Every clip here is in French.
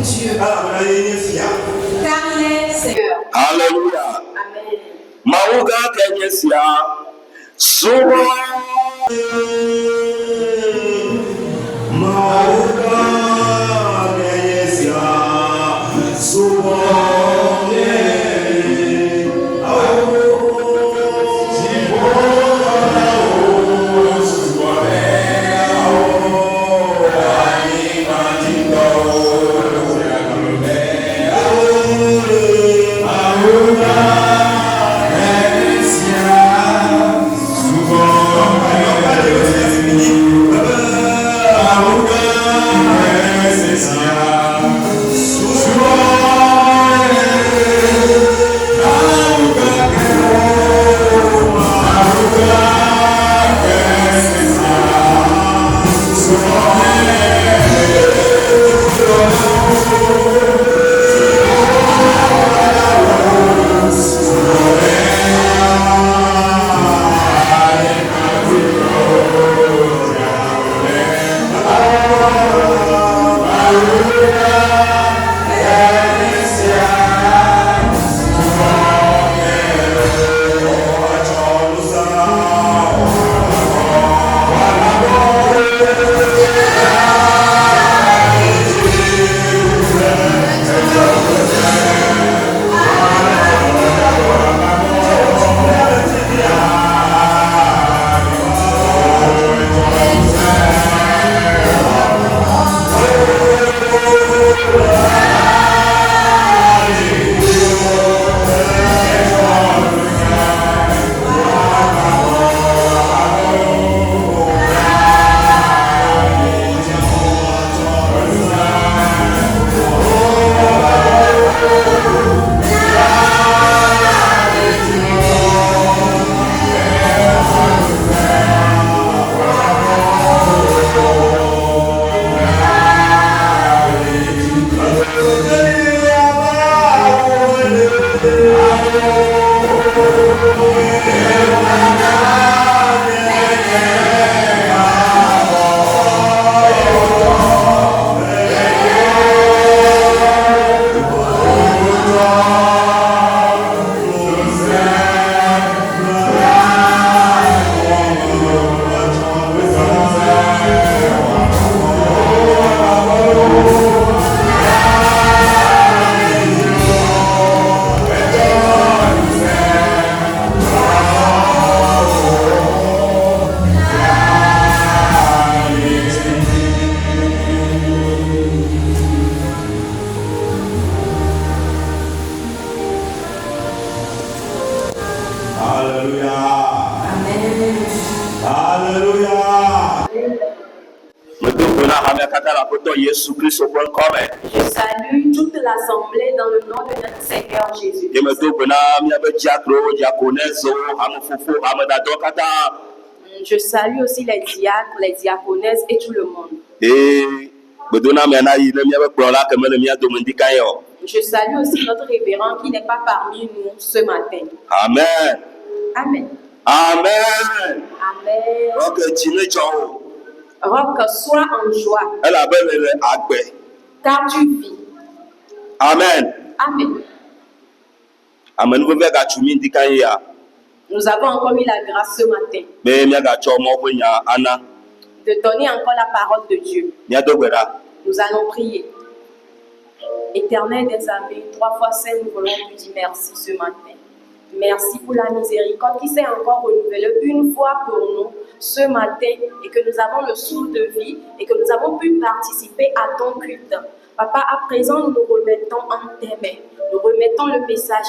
Dieu. Car il est Seigneur. Alléluia. Amen. Mauga Kenyesia. Souvent. Mauga Kenyesia. Souvent. Je salue toute l'assemblée dans le nom de notre Seigneur Jésus. Je salue aussi les diacres, les diaconesses et tout le monde. Je salue aussi notre révérend qui n'est pas parmi nous ce matin. Amen. Amen. Amen. Amen. Okay, Rock, sois en joie. Car tu vis. Amen. Amen. Amen. Nous avons encore eu la grâce ce matin de donner encore la parole de Dieu. Nous allons prier. Éternel des armées, 3 fois saint, nous voulons te dire merci ce matin. Merci pour la miséricorde qui s'est encore renouvelée une fois pour nous ce matin et que nous avons le souffle de vie et que nous avons pu participer à ton culte. Papa, à présent, nous nous remettons en tes mains. Nous remettons le message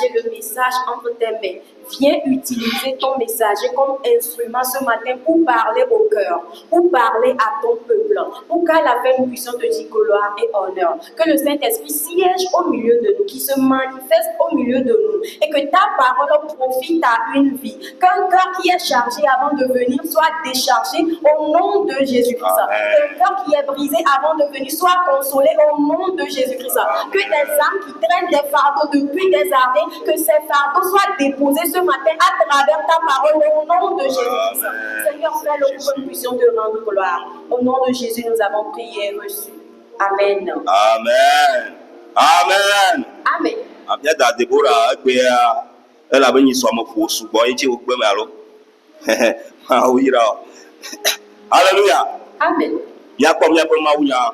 entre tes mains. Viens utiliser ton messager comme instrument ce matin pour parler au cœur, pour parler à ton peuple, pour qu'à la fin nous puissions te dire gloire et honneur. Que le Saint-Esprit siège au milieu de nous, qui se manifeste au milieu de nous et que ta parole profite à une vie. Qu'un cœur qui est chargé avant de venir soit déchargé au nom de Jésus-Christ. Qu'un cœur qui est brisé avant de venir soit consolé au nom de Jésus-Christ. Que des âmes qui traînent des fardeaux depuis des années, que ces fardeaux soient déposés ce matin à travers ta parole au nom de Jésus-Christ. Seigneur, fais-le pour que nous puissions te rendre gloire. Au nom de Jésus, nous avons prié et reçu. Amen. Amen. Amen. Amen. Abia da Deborah egbe elle avait une somme pour sugbon et tu ogbe malo. Ah oui là. Alléluia. Amen. Ya comme ya pour mawunya.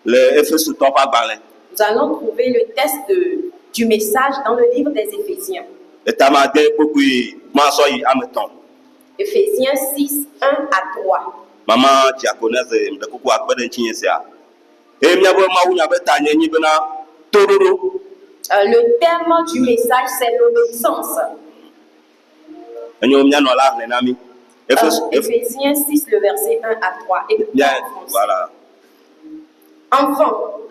Le Ephésiens top à balin. Nous allons trouver le texte du message dans le livre des Éphésiens. Et tamade beaucoup ma soyi ameton. Éphésiens 6, 1 à 3. Maman diaconesse de kuku akbeden tinyesia. Et mia bo mawunya betanye ni bena tororo. Le thème du message, c'est l'obéissance. Éphésiens 6, le verset 1 à 3. Et bien, voilà. Enfants,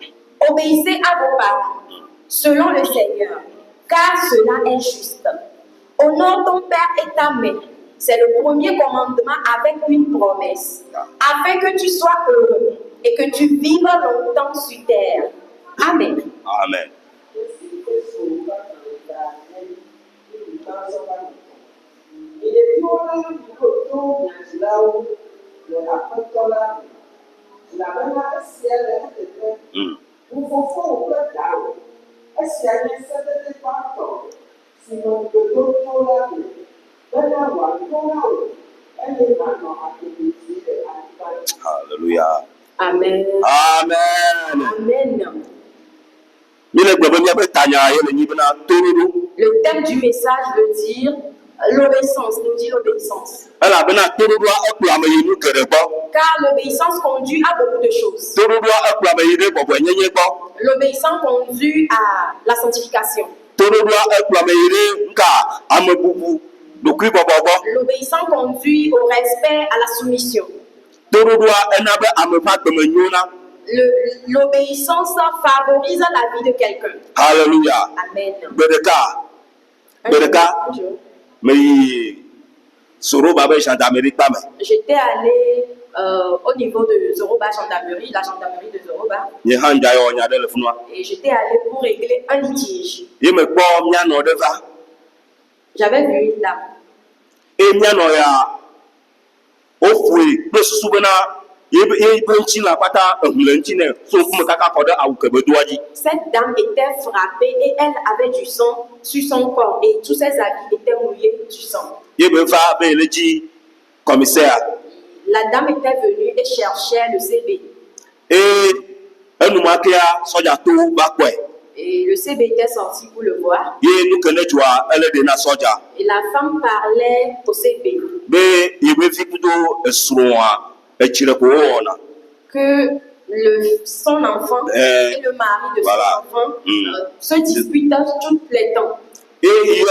obéissez à vos parents, selon le Seigneur, car cela est juste. Honore ton père et ta mère. C'est le premier commandement avec une promesse, afin que tu sois heureux et que tu vives longtemps sur terre. Amen. Amen. Hallelujah. Amen. Amen. Amen. Le thème du message veut dire l'obéissance, nous dit l'obéissance. Car l'obéissance conduit à beaucoup de choses. L'obéissance conduit à la sanctification. L'obéissance conduit au respect, à la soumission. L'obéissance favorise la vie de quelqu'un. Alléluia. Amen. J'étais allé au niveau de Zoroba gendarmerie, la gendarmerie de Zoroba. Et j'étais allé pour régler un litige. J'avais vu une dame. Cette dame était frappée et elle avait du sang sur son corps et tous ses habits étaient mouillés du sang. La dame était venue et cherchait le CB. Et le CB était sorti pour le voir. Et la femme parlait au CB. Que son enfant et le mari de son enfant se disputent tout le temps. Et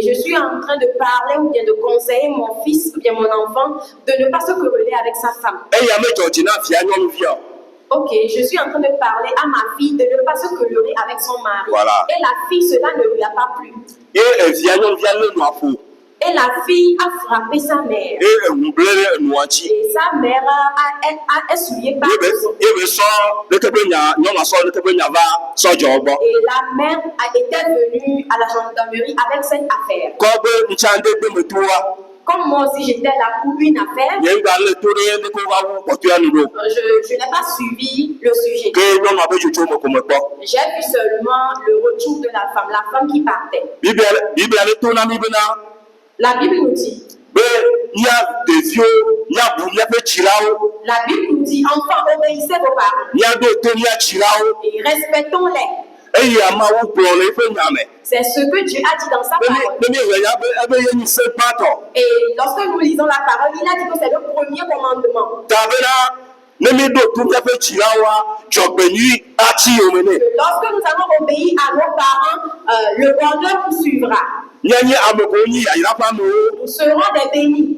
je suis en train de parler ou bien de conseiller mon fils ou bien mon enfant de ne pas se quereller avec sa femme. Ok, je suis en train de parler à ma fille de ne pas se quereller avec son mari. Voilà. Et la fille, cela ne lui a pas plu. Et la fille a frappé sa mère. Et sa mère a essuyé par le sang. Et la mère était venue à la gendarmerie avec cette affaire. Comme moi aussi j'étais là pour une affaire, je n'ai pas suivi le sujet. J'ai vu seulement le retour de la femme qui partait. La Bible nous dit, enfants, obéissez vos parents et respectons-les. C'est ce que Dieu a dit dans sa parole. Et lorsque nous lisons la parole, il a dit que c'est le premier commandement. Lorsque nous allons obéir à nos parents, le bonheur nous suivra. Nous serons des bénis.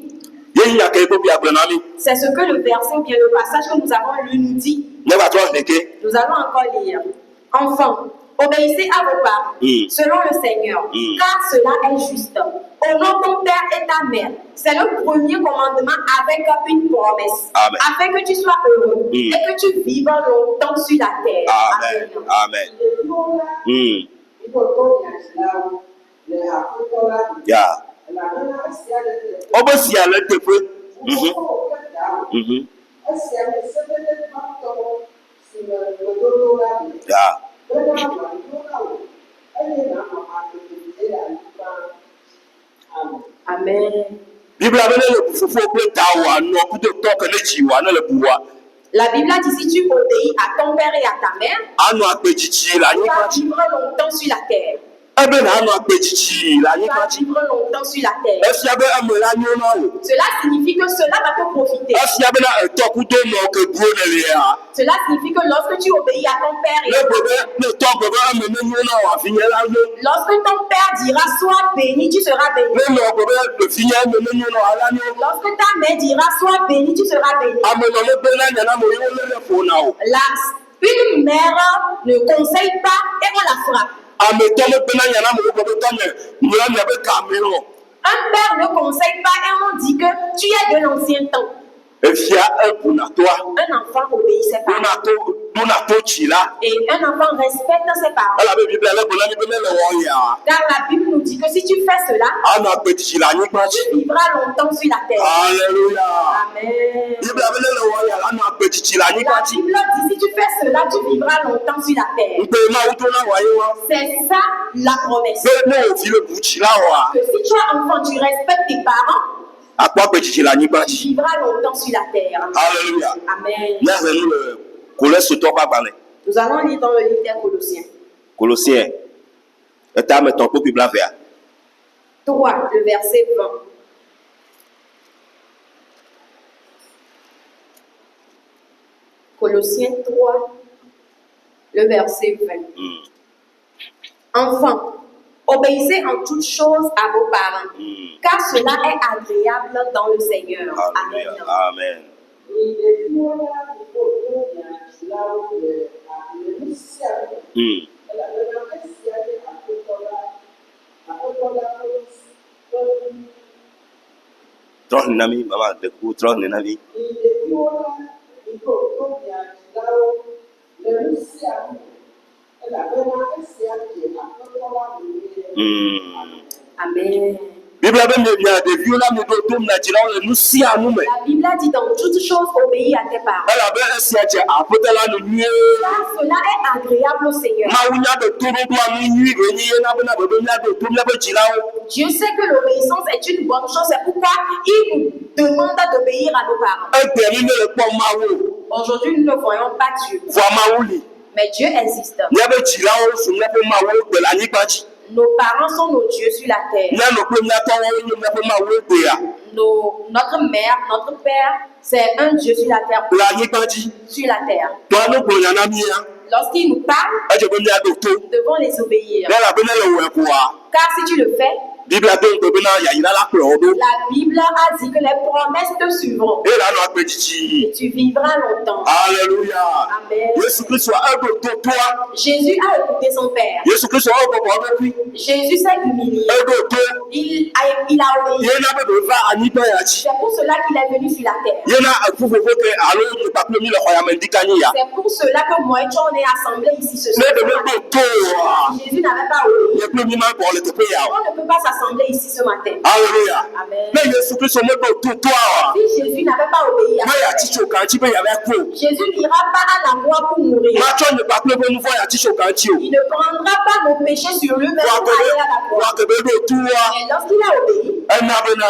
C'est ce que le verset ou bien le passage que nous avons lu nous dit. Nous allons encore lire. Enfants, obéissez à vos parents, selon le Seigneur, car cela est juste. Honore ton père et ta mère. C'est le premier commandement avec une promesse. Amen. Afin que tu sois heureux et que tu vives longtemps sur la terre. Amen. Amen. Yeah. Ya. Amen. Bible a le fufu kple tawa no kuto to ke ne jiwa ne le buwa. La Bible a dit si tu obéis à ton père et à ta mère, Anu akpechichi la tu nyi vas kwachi. vivre longtemps sur la terre. Ebe na anu akpechichi la Tu nyi vas kwachi. vivre longtemps sur la terre. Efia be ame la nyo na wo. Cela signifie que cela va te profiter. Efia be na eto kuto no ke buo ne le ya. Cela signifie que lorsque tu obéis à ton père et Le à ta bebe mère, ne to bebe ame ne nyo na wa finye la yo. lorsque ton père dira sois béni, tu seras béni. Le no bebe le finye ame ne nyo na wa la yo. Lorsque ta mère dira sois béni, tu seras béni. Ame no le be na nyana mo yo le fo na wo. Une mère ne conseille pas et on la frappe. Ame to le be na nyana mo yo bebe to me nyana me be ka me no. Un père ne conseille pas et on dit que tu es de l'ancien temps. Efia ebuna toa. Un enfant obéit ses parents. Duna to chila. Et un enfant respecte ses parents. Ala be Bible le bona mi be le wo ya. Car la Bible nous dit que si tu fais cela, Anu akpechichi la nyi kwachi. tu vivras longtemps sur la terre. Alléluia. Amen. Bible be le wo ya anu akpechichi la nyi La kwachi. Bible dit si tu fais cela, tu vivras longtemps sur la terre. Mpe ma uto na wa yo. C'est ça la promesse. Be no fi le buchi la wa. Que si tu es enfant, tu respectes tes parents, Akwa akpechichi la nyi tu kwachi. vivras longtemps sur la terre. Alléluia. Amen. Ya ze nu le Colosse to pa gbale. Nous allons lire dans le livre des Colossiens. Colossiens. Eta me ton po Bible a faire. 3, le verset 20. Colossiens 3, le verset 20. Enfants, obéissez en toutes choses à vos parents, car cela est agréable dans le Seigneur. Alléluia. Amen. Amen. Trɔh nami mama de ku trɔh nami. Amen. Bible be me bia de vieux la me do tom na jira o nu si anu me. La Bible dit dans toutes choses, obéis à tes parents. Ala be esia che apotela no nie. Car cela est agréable au Seigneur. Ma wunya de to do anu yi re ni na be nya do tom na be jira o. Dieu sait que l'obéissance est une bonne chose, c'est pourquoi il nous demande d'obéir à nos parents. Egbe mi le po ma wo. Aujourd'hui, nous ne voyons pas Dieu, Vo ma wo li. mais Dieu existe. Nya be jira o su na be ma wo pe la ni pachi. Nos parents sont nos dieux sur la terre. Nya no pe nya to wo ni na be ma wo pe ya. Notre mère, notre père, c'est un Dieu sur la terre. La ni pachi. Sur la terre. To no ko nya na mi ya. Lorsqu'ils nous parlent, E je be nya do to. nous devons les obéir. La be le wo ko wa. Car si tu le fais, Bible a don to be na ya ira la pe o do. la Bible a dit que les promesses te suivront. E la no akpechichi. Et tu vivras longtemps. Alléluia. Amen. Yesu Kristo a do to toi. Jésus a écouté son père. Yesu Kristo a bo bo be Jésus s'est humilié. e do to. Il a obéi. Ye na be va ani to ya chi. C'est pour cela qu'il est venu sur la terre. Ye na fufu ke alo ni pa mi le hoya mendika ni ya. C'est pour cela que moi et toi, on est assemblés ici ce Ne soir. de me do to. Jésus n'avait pas obéi. Ye mi ma bo le te pe ya. On ne peut pas s'assembler ici ce matin. Alléluia. Amen. Mais Yesu Kristo me do to toi. Si Jésus n'avait pas obéi à Ma ya son chi père, choka chi be ya ba ko. Jésus n'ira pas à la croix pour mourir. Ma cho ni pa bo nu fo ya chi choka chi o. Il ne prendra pas nos péchés sur lui-même Wa pour aller à la wa croix. ke be do to wa. Mais lorsqu'il a obéi, E na be na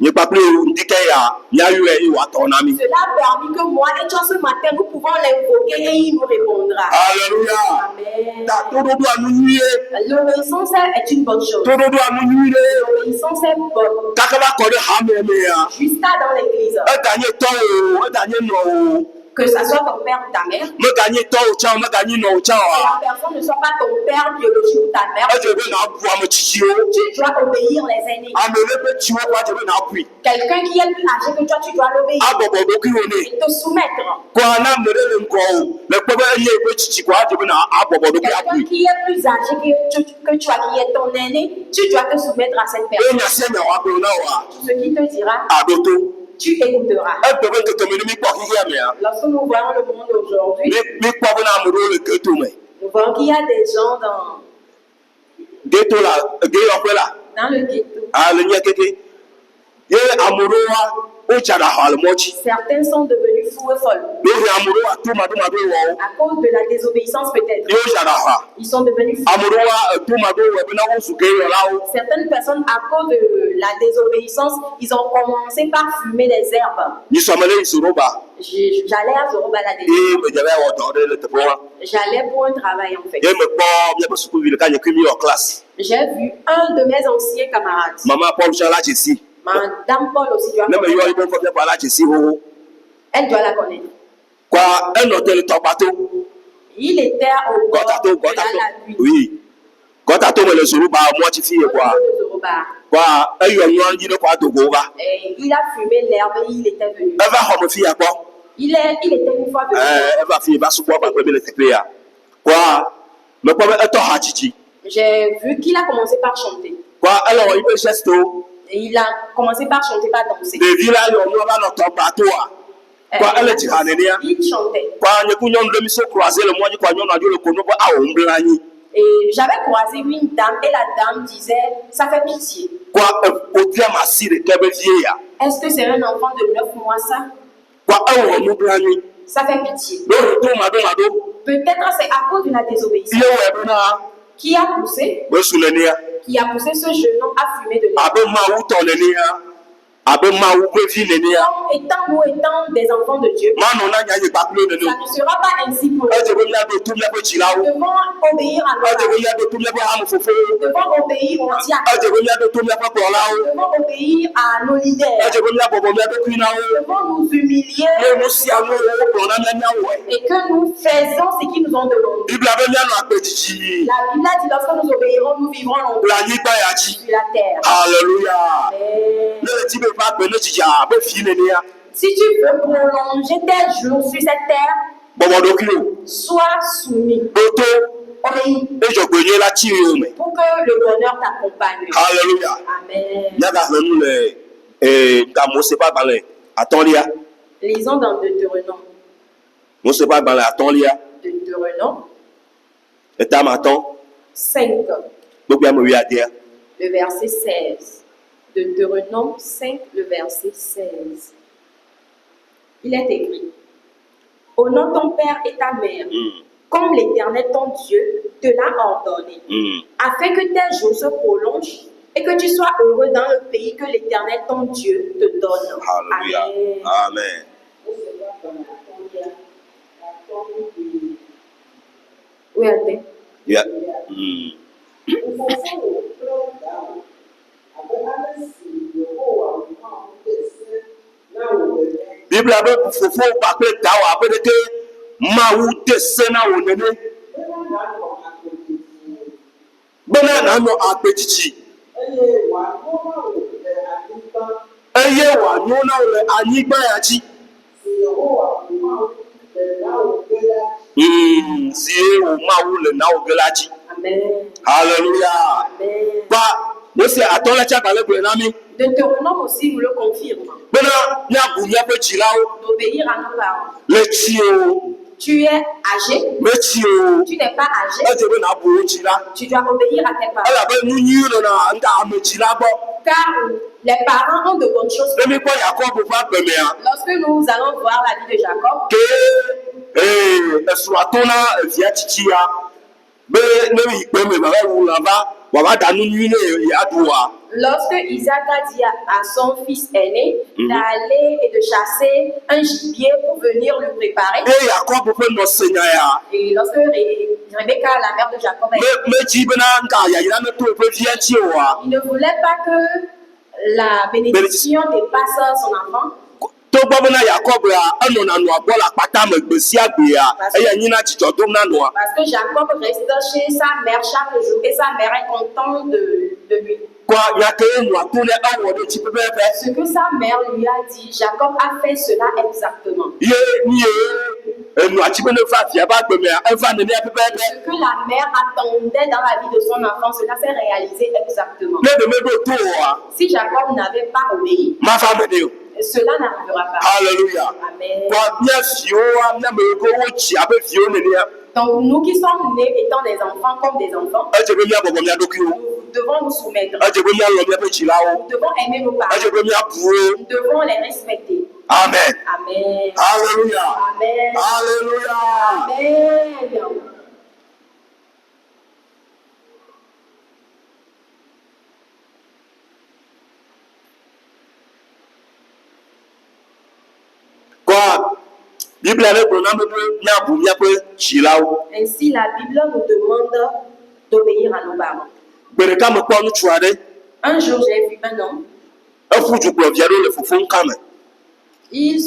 ni pa ndike ya nya yu e wa to na mi. cela a permis que moi et toi ce matin, nous pouvons l'invoquer et il nous répondra. Alléluia. Amen. Ta to do anu ni e. L'obéissance est une bonne chose. To do anu ni e. L'obéissance est bonne. Ta ka ba ko de ha me ya. Jusqu'à dans l'église. E da nye to o, e da nye no o. Que ça soit ton père ou ta mère, Me ga nye to o cha, me ga nye no o cha que wa. la personne ne soit pas ton père biologique ou ta mère, E je be na bu am chichi o. tu dois obéir les aînés. Amele be chi wo wa je be na pu. Quelqu'un qui est plus âgé que toi, tu dois l'obéir Abobo bo ki o ne. et te soumettre. Ko na mere le nko o. Le pe be ye be chichi kwa je be na abobo do ki Quelqu'un apu. qui est plus âgé que toi, qui est ton aîné, tu dois te soumettre à cette E personne. nya se me wa ko na wa. Ce qui te dira, Adoto. tu écouteras. E be be ke me mi ko ki ya me ya. Lorsque nous voyons le monde aujourd'hui, Mi ko bo na mu do le ke to me. nous voyons qu'il y a des gens Ghetto la, ge yo pe la. dans le ghetto. A le nya keke. Ye amuro wa Certains sont devenus fous et folles. À cause de la désobéissance peut-être. Ils sont devenus fous. Certaines personnes, à cause de la désobéissance, ils ont commencé par fumer des herbes. J'allais à Zoroba la J'allais pour un travail en fait. J'ai vu un de mes anciens camarades. Madame Paul aussi, elle doit la connaître. Il était au bord de la lagune. Oui. Quand tu as le Zoruba, moi tu fais quoi? Il a fumé l'herbe et il était venu. Il était une fois venu. J'ai vu qu'il a commencé par chanter. Et il a commencé par chanter, par danser. Il chantait. Et j'avais croisé une dame et la dame disait, ça fait pitié. Est-ce que c'est un enfant de 9 mois ça? Ça fait pitié. Peut-être c'est à cause de la désobéissance. Qui a poussé ce jeune homme à fumer de l'herbe. Étant nous étant des enfants de Dieu, ça ne sera pas ainsi pour nous. Nous devons obéir à nos parents. Nous devons obéir aux diacres. Nous devons obéir à nos leaders. Nous devons nous humilier et que nous faisons ce qu'ils nous ont demandé. La Bible a dit lorsque nous obéirons, nous vivrons longtemps sur la terre. Alléluia. Si tu veux prolonger tes jours sur cette terre, sois soumis. Obéis. Pour que le bonheur t'accompagne. Alléluia. Amen. Lisons dans Deutéronome. Deutéronome 5. Le verset 16. Deutéronome 5, le verset 16. Il est écrit: honore ton père et ta mère, comme l'Éternel ton Dieu te l'a ordonné, afin que tes jours se prolongent et que tu sois heureux dans le pays que l'Éternel ton Dieu te donne. Alléluia. Amen. Oui, Amen. Yeah. Bible abe fofo kpakple dawo abe ɖeke mawu de se na wò nene bena nanɔ agbetsitsi eye wòanyo na wò le anyigba ya dzi si wò mawu le na wò ge la dzi. Alléluia. Ba Mose atɔle tsi agbalẽ gblɔ na mi. Deutéronome aussi nous le confirme. D'obéir à nos parents. Tu es âgé. Tu n'es pas âgé. Tu dois obéir à tes parents. Car les parents ont de bonnes choses. Lorsque nous allons voir la vie de Jacob, lorsque Isaac a dit à son fils aîné d'aller et de chasser un gibier pour venir le préparer, et lorsque Rebecca, la mère de Jacob, il ne voulait pas que la bénédiction dépasse son enfant. Parce que Jacob reste chez sa mère chaque jour et sa mère est contente de lui. Ce que sa mère lui a dit, Jacob a fait cela exactement. Ce que la mère attendait dans la vie de son enfant, cela s'est réalisé exactement. Si Jacob n'avait pas obéi, cela n'arrivera pas. Alléluia. Amen. Donc nous qui sommes nés étant des enfants comme des enfants, nous devons nous soumettre. edze be míalɔ míaƒe dzilawo, Nous devons aimer nos parents. edze be míabu wo. Nous devons les respecter. Amen. Amen. Hallelujah. Amen. Hallelujah. Amen. Quoi? Bible ale gblɔ na me be míabu míaƒe dzilawo. Ainsi, la Bible nous demande d'obéir à nos parents. Gbe ɖeka me kpɔ ŋutsu aɖe, Un jour, j'ai vu un homme. eƒu du kplɔ via ɖewo le fofo ŋka me. Il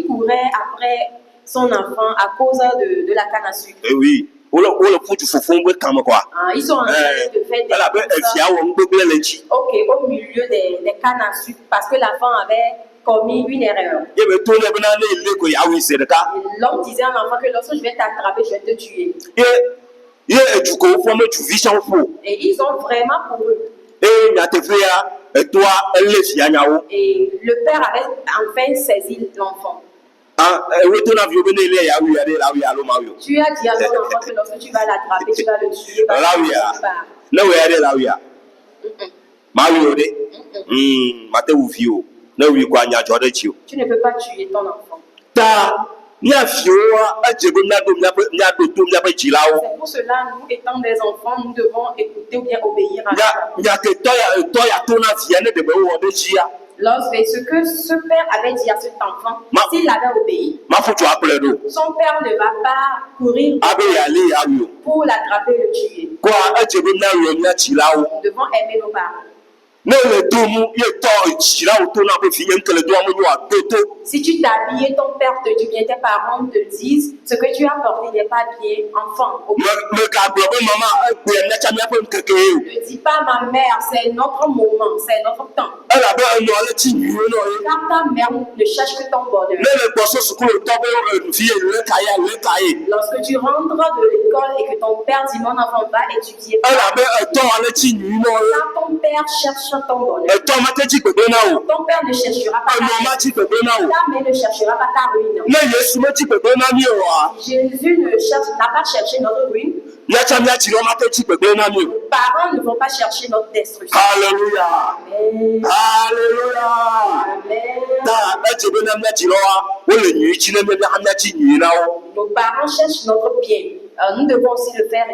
courait après son enfant à cause de la canne à sucre. Oui, wole ƒu du fofo ŋu be kame kɔa. Ah, ils sont en train de faire des Elabe courses, evia wɔ nugbegblẽ le edzi. ok, au milieu des cannes à sucre parce que l'enfant avait commis une erreur. Ye be to ne bena ne ele ko yawo ise ɖeka. Et l'homme disait à l'enfant que lorsque je vais t'attraper, je vais te tuer. Ye edu ko wofɔ me tuvi tsã ƒo. Et ils ont vraiment pour eux. Eye nyateƒea etoa elé fia nyawo. Et le père avait enfin saisi l'enfant. Ewe to na viwo be ne ele yawo ya ɖe la alo ma yo. Tu as dit à ton enfant que lorsque tu vas l'attraper, tu vas le tuer. La ya. Ne wo ya ɖe la ya. Ma yo ɖe. Mate wu vi o. Ne wi ko anya dzɔ ɖe tsi o. Tu ne peux pas tuer ton enfant. Ta míafiwoa edze be míaɖo to míaƒe dzilawo. C'est pour cela, nous, étant des enfants, nous devons écouter ou bien obéir à nos parents. Nyaketɔ ya to na via ne de be wɔ ɖe dzia. Lorsque ce que ce père avait dit à cet enfant, s'il avait obéi, Maƒu tso akplɔe ɖo. son père ne va pas courir Abe yali yawi o. pour l'attraper et le tuer. Koa edze be míalɔ mía dzilawo. Nous devons aimer nos parents. Ne le to mu ye tɔ dzilawo to na be fi ye ŋke le doa me nyo ato to. Si tu t'es habillé, ton père te dit bien, tes parents te disent, ce que tu as porté n'est pas bien, enfant. Me gagblɔ be mama egbe míatsa míaƒe ŋkeke ye o. Ne dis pas ma mère, c'est notre moment, c'est notre temps. Elabe enɔ le tsi nyuie nɔ ye. Car ta mère ne cherche que ton bonheur. Ne le gbɔsɔsɔ kuro tɔ be fi ye le ka ye. Lorsque tu rentres de l'école et que ton père dit mon enfant va étudier, Elabe etɔ ale tsi nyuie nɔ ye. car ton père cherche ton bonheur. Etɔ ma te dzi gbegbe na o. Ton père ne cherchera pas Enɔ ma ta dzi gbegbe na o. ta mère ne cherchera pas ta ruine. Ne Yesu me dzi gbegbe na mi oa. Jésus n'a pas cherché notre ruine. Míatsa mía dzilɔ ma te dzi gbegbe na mi o. Nos parents ne vont pas chercher notre destruction. Hallelujah. Amen. Hallelujah. Amen. Ta edze be na mía dzilɔa wole nyui dzi ne mía tsi nyui na wo. Nos parents cherchent notre bien. Nous devons aussi le faire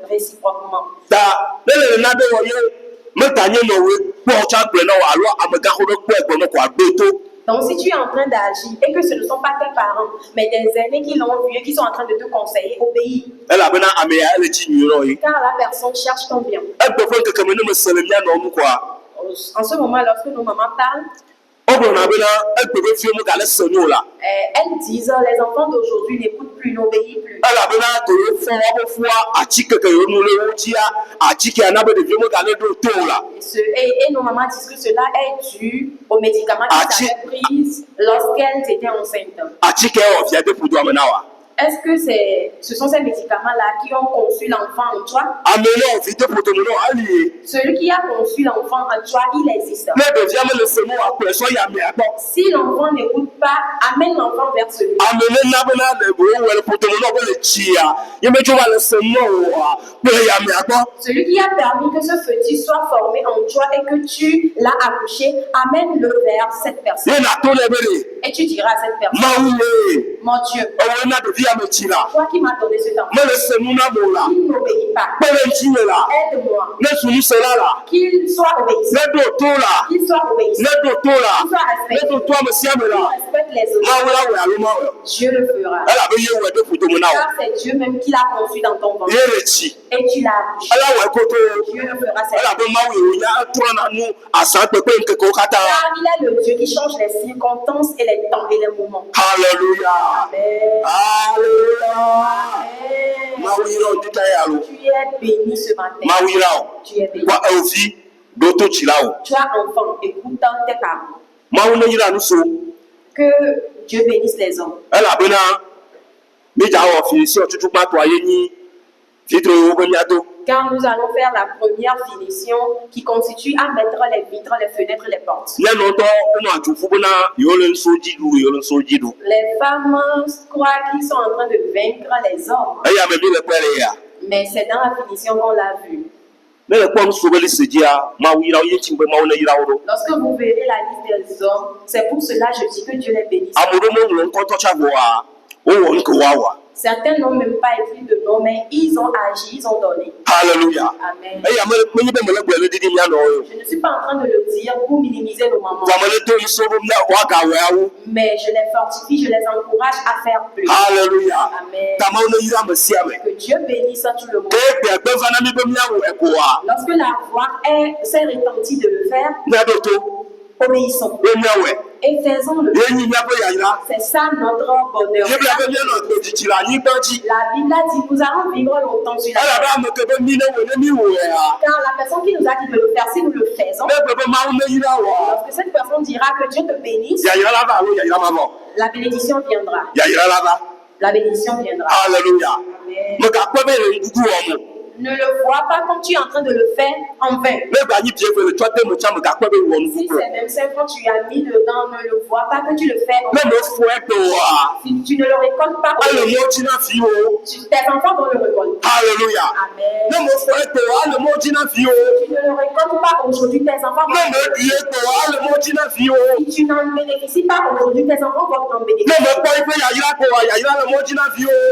réciproquement. Ta ne le nena ɖe wɔ ye meta nye nɔwoe kpɔ tsa gblɔ na wo alo amegaxo ɖe kpɔ egbe me ko agbe to. Donc, si tu es en train d'agir et que ce ne sont pas tes parents, mais des aînés qui l'ont vu et qui sont en train de te conseiller, obéis. Elabena ame ya ele tsi nyui nɔ ye. Car la personne cherche ton bien. Egbe ƒe ŋkeke me ne me se le mía nɔ nu koa. En ce moment, lorsque nos mamans parlent, Wogblɔna bena egbe be fiwo megale se nu o la. elles disent les enfants d'aujourd'hui n'écoutent plus, n'obéissent plus. Elabena to ye fɔ woaƒe fua atsikeke yiwo nu le wo dzia atsikea na be ɖeviwo megale ɖo to o la. Et nos mamans disent que cela est dû aux médicaments qu'elles avaient pris lorsqu'elles étaient enceintes. Atike wɔ via de ƒodoa me na wa. Est-ce que ce sont ces médicaments-là qui ont conçu l'enfant en toi? Ame le wɔ vi de ƒodo me na wa ali ye. Celui qui a conçu l'enfant en toi, il existe. Ne ɖevia me le se nu akplɔe sɔ yi amea gbɔ. Si l'enfant n'écoute pas, amène l'enfant vers celui. Ame le na bena le wo wɔ le ƒodo me na wo be le tsia ye metso va le se nu oa kple yi amea gbɔ. Celui qui a permis que ce fœtus soit formé en toi et que tu l'as accouché, amène-le vers cette personne. Ye na to le be de. Et tu diras à cette personne, Mawu le. mon Dieu, Ewo na ɖevi ame tsi la. toi qui m'as donné cet enfant, Me le se nu na mo la. qu'il n'obéit pas, Kpe le ŋtsi me la. aide-moi, Ne su nu se la la. qu'il soit obéissant, Ne ɖo to la. qu'il soit obéissant, Ne ɖo to la. qu'il soit Ne respecté, ɖo to ame sia me qu'il la. respecte les autres. Mawu la wɔ alo ma wɔ. Dieu le fera. Elabe ye wɔ de ƒodo me na wo. Car c'est Dieu même qui l'a conçu dans ton ventre Ye le tsi. et tu l'as accouché. Ela wɔ koto. Dieu le fera. C'est Elabe Mawu ye wonya etrɔna nu asakpekpe ŋkekewo katã. car il est le Dieu qui change les circonstances et les temps et les moments. Hallelujah. Amen. Hallelujah. Amen. Mawu yira wo dita ye alo. Tu es béni ce matin. Mawu yira wo. Tu es béni. Wa ewovi ɖo to tsi la wo. Tu as enfant, écoute tes parents. Mawu ne yira nu so. Que Dieu bénisse les hommes. Elabena mídza wɔ finition tutukpatɔa ye nyi vitre yiwo be míado. Car nous allons faire la première finition qui constitue à mettre les vitres, les fenêtres, les portes. Ne nɔtɔ wonɔ atufu bena yewo le nso dzi ɖu yewo le nso dzi ɖu. Les femmes croient qu'ils sont en train de vaincre les hommes. Eya me mi le kpe le ya. Mais c'est dans la finition qu'on l'a vu. Lorsque vous verrez la liste des hommes, c'est pour cela que je dis que Dieu les bénisse. Certains n'ont même pas écrit de nom, mais ils ont agi, ils ont donné. Alléluia. Amen. Je ne suis pas en train de le dire pour minimiser nos mamans. Mais je les fortifie, je les encourage à faire plus. Alléluia. Amen. Que Dieu bénisse tout le monde. Lorsque la voix s'est retentie de le faire, obéissons. Et faisons-le. C'est ça notre bonheur. La Bible a dit nous allons vivre longtemps sur la terre. Car la personne qui nous a dit de le faire, si nous le faisons, lorsque cette personne dira que Dieu te bénisse, la bénédiction viendra. La bénédiction viendra. Alléluia. Ne le vois pas comme tu es en train de le faire en vain. Si c'est même 5 francs tu as mis dedans, ne le vois pas que tu le fais en vain. Si tu ne le récoltes pas, tes enfants vont le récolter. Alléluia. Amen. Si tu ne le récoltes pas aujourd'hui, tes enfants vont le récolter. Si tu n'en bénéficies pas aujourd'hui, tes enfants vont en bénéficier. Tu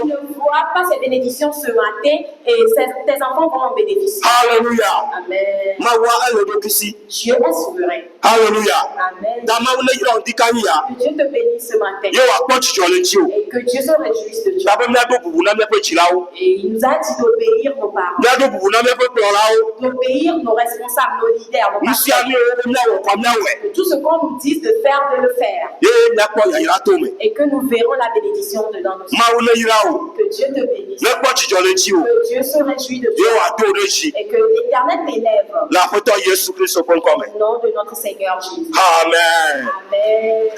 ne vois pas ces bénédictions ce matin et tes enfants vont en bénéficier. Alléluia. Amen. Dieu est souverain. Alléluia. Amen. Que Dieu te bénisse ce matin. Et que Dieu se réjouisse de toi. Et il nous a dit d'obéir nos parents. D'obéir nos responsables, nos leaders, nos pasteurs. Que tout ce qu'on nous dise de faire, de le faire. Et que nous verrons la bénédiction dedans nos vies. Que Dieu te bénisse. Que Dieu se réjouisse de toi. Et que l'Éternel t'élève. Au nom de notre Seigneur Jésus. Amen. Amen.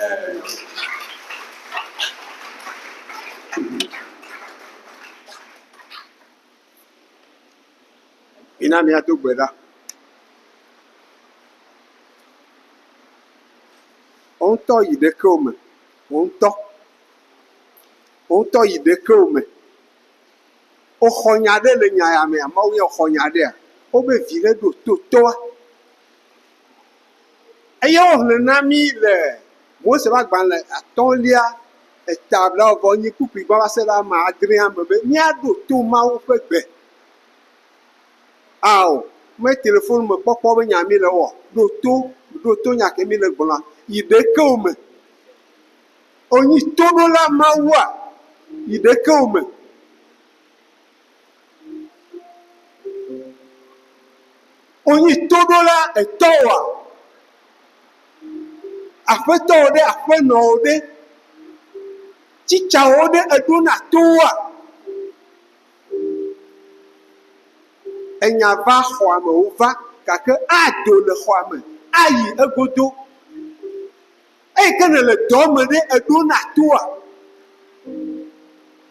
On tɔ yi ɖeke wo me, on tɔ yi ɖeke wo me. Woxɔ nya ɖe le nya ya mea, Mawu ya xɔ nya ɖea, wobe vi ɖe ɖo to toa. Eye wohlẽ na mí le Mose ƒe agbalẽ 1:8 kpukpui gbɔ va se ɖe 7 me be míaɖo to Mawu ƒe gbe. Ao, me telefone me kpɔkpɔ be nya mi le wɔ, ɖo to nya ke mi le gblɔa, yi ɖeke wo me. Onyi toɖola Mawua, yi ɖeke wo me. Onyi toɖola etɔwoa, aƒetɔwo ɖe aƒenɔwo ɖe, tsitsawo ɖe eɖona towoa. Enya va xɔa me wova, gake ado le xɔa me, ayi egodo. Eyi ke ne le dɔ me ɖe eɖona toa.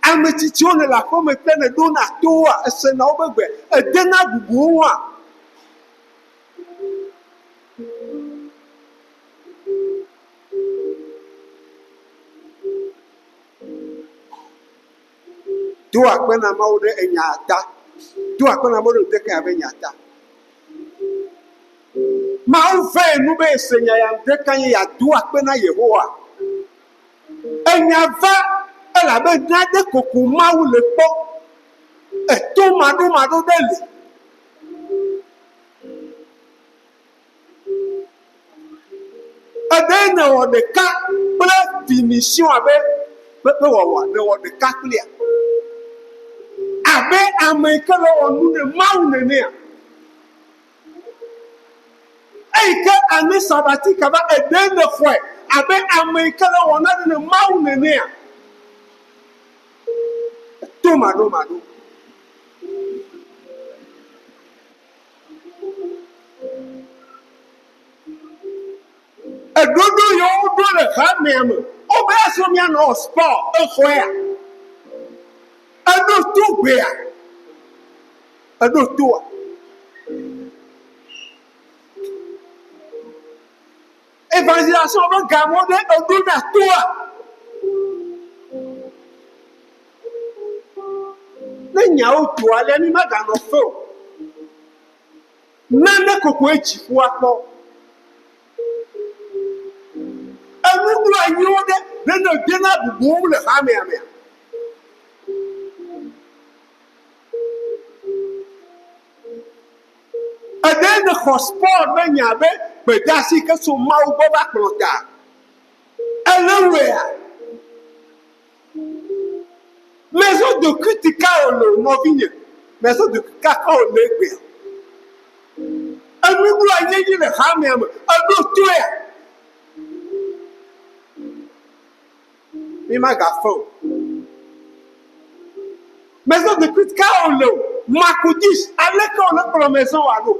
Ame tsitsiwo ne le aƒeme kple ne ɖona toa, esena wobe gbe, edena bubuwo hã. Do akpe na Mawu ɖe enya ta. Do akpe na Mawu ɖe ŋdeke ya be nya ta. Mawu ve nu be ese nya ya ŋdeke ye ya do akpe na Yehowa. Enya va elabe nane koko Mawu le kpɔ. Eto maɖomaɖo ɖe li. Eɖe ne wɔ ɖeka kple finition abe be wɔwɔ ne wɔ ɖeka kplia. Abe ame yi ke le wɔ nu ne Mawu nenea. Eyi ke ane sabati kaba eɖe ne xɔe abe ame yi ke le wɔ nane ne Mawu nenea. To maɖomaɖo. Eɖoɖo yiwo ɖo le xamea me, wobe esɔ mianɔ sport exɔea. Eɖo to gbea. Eɖo toa. Evangelisation be gamo ɖe eɖo na toa. Ne nyawo to ale mi meganɔ fe o. nane koko edziƒo akpɔ enugblɔ anyiwo ɖe nene dena bubuwo le xamea mea eɖe ne xɔ sport be nya be gbedasi ke so mawu gbɔ va kplɔ ta ele wea maison de critique o le nɔvinye maison de critique o le gbea enugblɔ anyi le xamea me eɖo toea mi magafe o maison de critique o le o makudis aleke o le kplɔ maison wa ɖo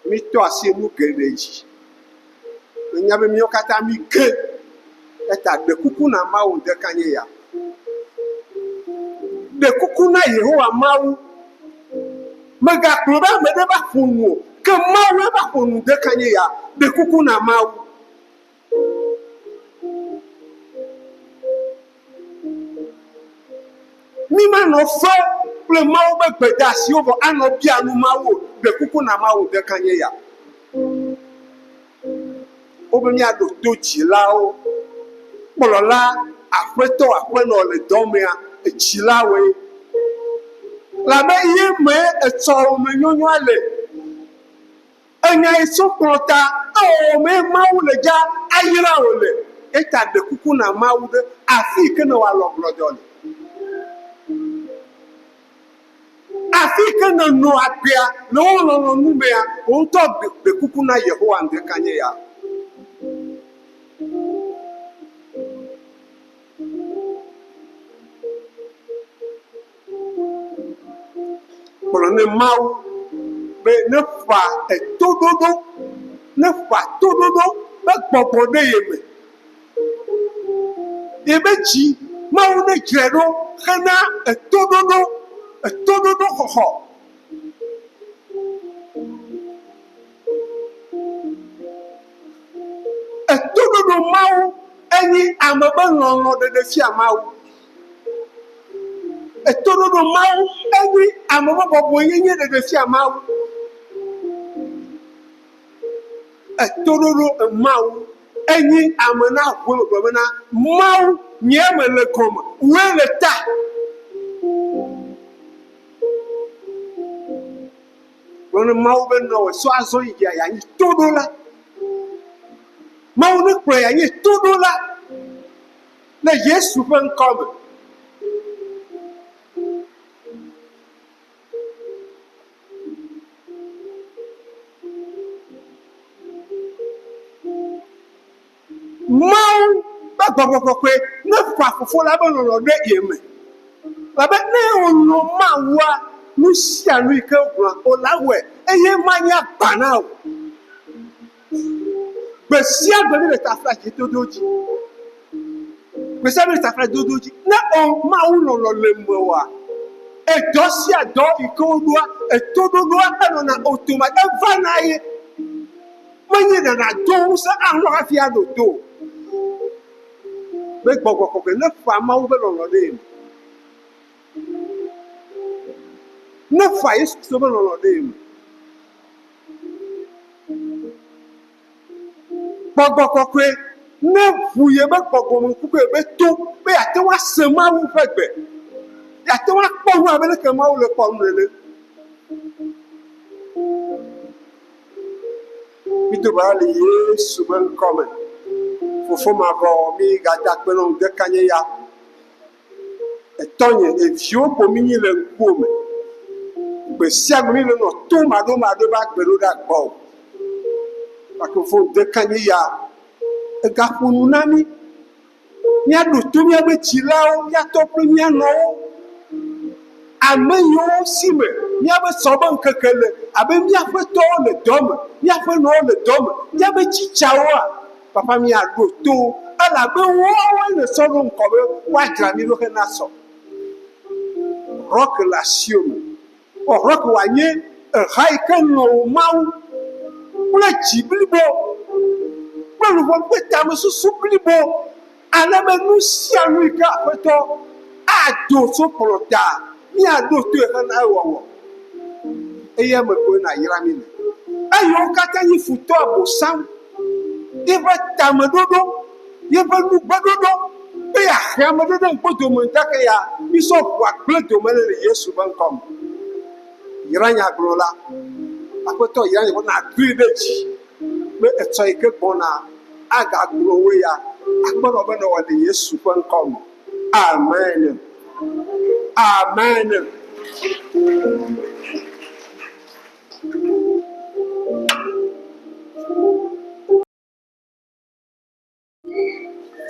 mi tɔ asi nu geɖe dzi enya be míawo katã mi ge eta ɖe kuku na mawu ɖeka nye ya ɖe kuku na yehowa mawu megakplɔ be ame ɖe va ƒo nu o ke mawu va ƒo nu ɖeka nye ya ɖe kuku na mawu mi manɔ fe kple mawu be gbedeasiwo vɔ anɔ bia nu mawu ɖe kuku na mawu ɖeka nye ya wobe míaɖo to dzilawo kplɔla aƒetɔ aƒenɔ le dɔmea edzilawoe labe ye me etsɔ me nyɔnyɔa le enya yi so kplɔ ta ewɔ me mawu le dza ayra wo le eta ɖe kuku na mawu ɖe afi ke ne woalɔ gblɔdzɔ le afi ke ne nɔ agbea le wo lɔlɔnu mea wo ŋutɔ ɖe kuku na yehowa ɖeka nye ya kplɔ ne mawu be ne fa etoɖoɖo ne fa toɖoɖo be gbɔgbɔ ɖe ye me ye be dzi mawu ne dzre ɖo hena etoɖoɖo xɔxɔ etoɖoɖo mawu enyi ame be lɔlɔ ɖeɖe fia mawu etoɖoɖo mawu enyi ame be bɔbɔ yenye ɖeɖe fia mawu etoɖoɖo mawu enyi ame na ʋue gblɔ bena mawu nye me le gɔme woe le ta gblɔ ne mawu be nɔwɔ so azɔ yi dzia yanyi toɖola mawu ne kplɔ yanyi toɖola le yesu ƒe ŋkɔ me mawu be gbɔgbɔ kɔkɔe ne fa fofo la be lɔlɔ ɖe ye me labe ne wòlɔ mawua nu sia nu yi ke gblɔ o la wɔe eye manya gbana o gbe sia gbe mi le tafla dzi dodo dzi gbe sia mi le tafla dodo dzi ne o mawu lɔlɔ le me wa edɔ sia dɔ yi ke woɖoa etoɖoɖoa enɔna automate evana ye menye nana do ŋusẽ alɔ hafi aɖo to be gbɔgbɔ kɔkɔe ne fa mawu be lɔlɔ ɖe ye me ne fa yesu kristo be lɔlɔ ɖe ye me gbɔgbɔ kɔkɔe ne ʋu ye be gbɔgbɔme kuku ye be to be yeate ŋu ase mawu ƒe gbe yeate ŋu akpɔ nu abe leke mawu le kpɔm nene mido ba le yesu be ŋkɔ me fofo mavɔ mi gada kpe nɔ ɖeka nye ya etɔnye eviwo ko mi nyi le ŋkuwo me gbe sia gbe mi le nɔ to maɖomaɖo be agbe ɖo ɖe agbɔ o gake fofo ɖeka nye ya egaƒo nu na mi míaɖo to míabe dzilawo míatɔ kple míanɔwo ame yiwo si me míabe sɔ be ŋkeke le abe míaƒe tɔwo le dɔ me míaƒe nɔwo le dɔ me míabe tsitsawoa papa míaɖo to elabe woawoe le sɔ ɖo ŋkɔ be woadzra mi ɖo hena sɔ rɔk le asiwo me rɔk wòanye eha yi ke nɔ mawu kple dzi blibo kple luʋɔ kple tamesusu blibo ale be nu sia nu yi ke aƒetɔ ado so kplɔta míaɖo to exe na ewɔwɔ eye me koe na yra mi ne eyiwo katã nyi futɔ abosam yiƒe tameɖoɖo yiƒe nugbeɖoɖo be yeaxe ame ɖe ɖe ŋkpodome ŋkeke ya misɔ ʋu agble dome le Yesu ƒe ŋkɔme yra nyagblɔla aƒetɔ yra nye na doe ɖe dzi be etsɔ yi ke gbɔna agagblɔ wo ya akpɔnɔ be nɔwɔ le Yesu ƒe ŋkɔme amen amen.